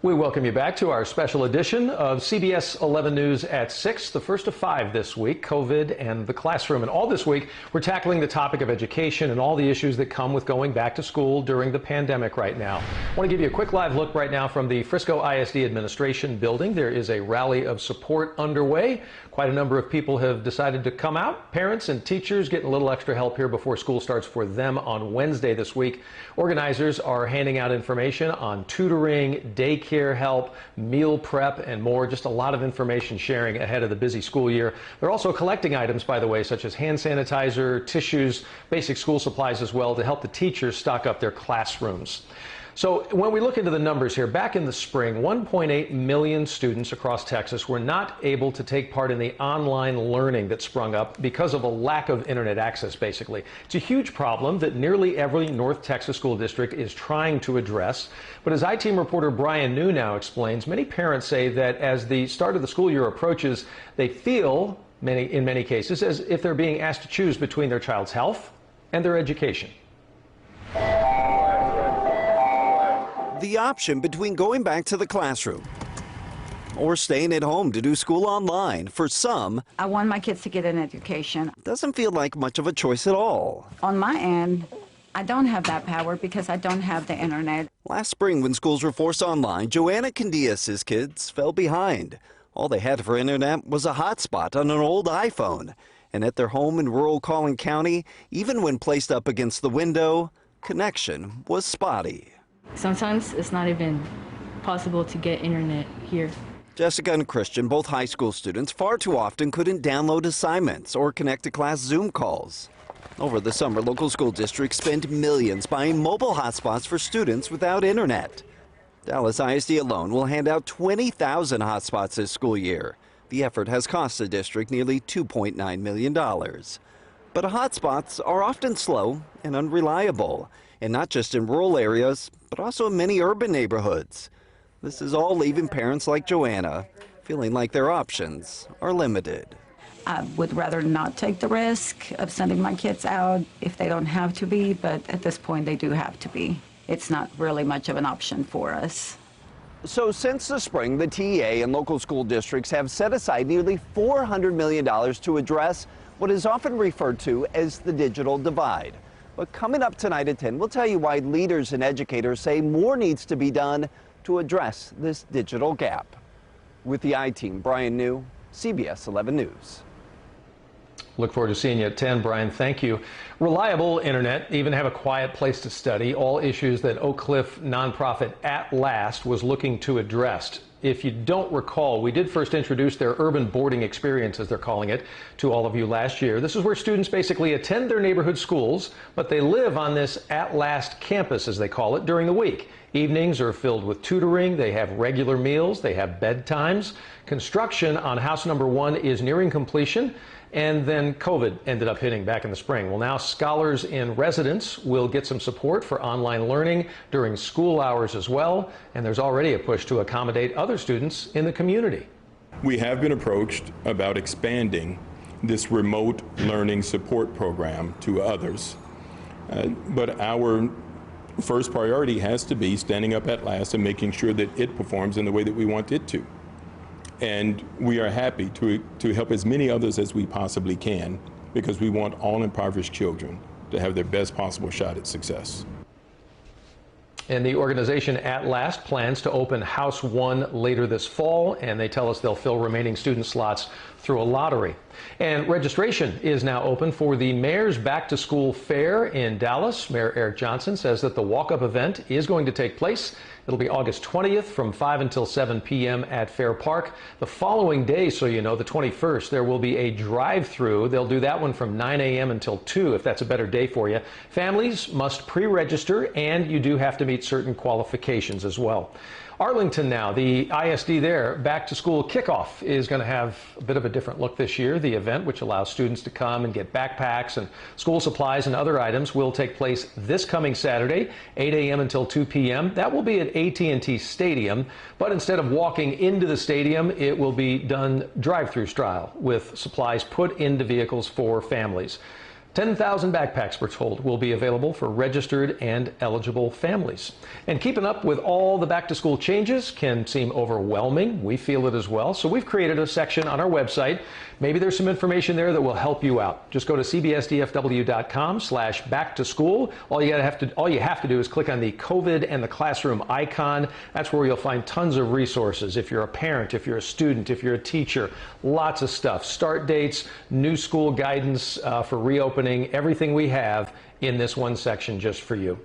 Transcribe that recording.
We welcome you back to our special edition of CBS 11 News at 6, the first of 5 this week, COVID and the classroom. And all this week, we're tackling the topic of education and all the issues that come with going back to school during the pandemic right now. I want to give you a quick live look right now from the Frisco ISD Administration building. There is a rally of support underway. Quite a number of people have decided to come out. Parents and teachers getting a little extra help here before school starts for them on Wednesday this week. Organizers are handing out information on tutoring, daycare help, meal prep, and more. Just a lot of information sharing ahead of the busy school year. They're also collecting items, by the way, such as hand sanitizer, tissues, basic school supplies as well, to help the teachers stock up their classrooms. So when we look into the numbers here, back in the spring, 1.8 million students across Texas were not able to take part in the online learning that sprung up because of a lack of internet access, basically. It's a huge problem that nearly every North Texas school district is trying to address. But as I-Team reporter Brian New now explains, many parents say that as the start of the school year approaches, they feel, in many cases, as if they're being asked to choose between their child's health and their education. The option between going back to the classroom or staying at home to do school online, for some, I want my kids to get an education. Doesn't feel like much of a choice at all. On my end, I don't have that power because I don't have the internet. Last spring, when schools were forced online, Joanna Candias' kids fell behind. All they had for internet was a hotspot on an old iPhone. And at their home in rural Collin County, even when placed up against the window, connection was spotty. Sometimes it's not even possible to get internet here. Jessica and Christian, both high school students, far too often couldn't download assignments or connect to class Zoom calls. Over the summer, local school districts spent millions buying mobile hotspots for students without internet. Dallas ISD alone will hand out 20,000 hotspots this school year. The effort has cost the district nearly $2.9 million. But hotspots are often slow and unreliable, and not just in rural areas, but also in many urban neighborhoods. This is all leaving parents like Joanna feeling like their options are limited. I would rather not take the risk of sending my kids out if they don't have to be, but at this point they do have to be. It's not really much of an option for us. So since the spring, the TEA and local school districts have set aside nearly $400 million to address what is often referred to as the digital divide. But coming up tonight at 10, we'll tell you why leaders and educators say more needs to be done to address this digital gap. With the I-Team, Brian New, CBS 11 News. Look forward to seeing you at 10, Brian. Thank you. Reliable internet, even have a quiet place to study, all issues that Oak Cliff nonprofit At Last was looking to address. If you don't recall, we did first introduce their urban boarding experience, as they're calling it, to all of you last year. This is where students basically attend their neighborhood schools, but they live on this At Last campus, as they call it, during the week. Evenings are filled with tutoring, they have regular meals, they have bedtimes. Construction on house number 1 is nearing completion. And then COVID ended up hitting back in the spring. Well, now scholars in residence will get some support for online learning during school hours as well. And there's already a push to accommodate other students in the community. We have been approached about expanding this remote learning support program to others. But our first priority has to be standing up at last and making sure that it performs in the way that we want it to. And we are happy to help as many others as we possibly can, because we want all impoverished children to have their best possible shot at success. And the organization At Last plans to open House 1 later this fall, and they tell us they'll fill remaining student slots through a lottery. And registration is now open for the Mayor's Back to School Fair in Dallas. Mayor Eric Johnson says that the walk-up event is going to take place. It'll be August 20th from 5 until 7 p.m. at Fair Park. The following day, so you know, the 21st, there will be a drive-through. They'll do that one from 9 a.m. until 2, if that's a better day for you. Families must pre-register, and you do have to meet certain qualifications as well. Arlington now, the ISD there, back to school kickoff is going to have a bit of a different look this year. The event, which allows students to come and get backpacks and school supplies and other items, will take place this coming Saturday, 8 a.m. until 2 p.m. That will be at AT&T Stadium, but instead of walking into the stadium, it will be done drive-through style with supplies put into vehicles for families. 10,000 backpacks, we're told, will be available for registered and eligible families. And keeping up with all the back-to-school changes can seem overwhelming. We feel it as well. So we've created a section on our website. Maybe there's some information there that will help you out. Just go to cbsdfw.com/back-to-school. All you have to do is click on the COVID and the classroom icon. That's where you'll find tons of resources. If you're a parent, if you're a student, if you're a teacher, lots of stuff. Start dates, new school guidance for reopening, everything we have in this one section just for you.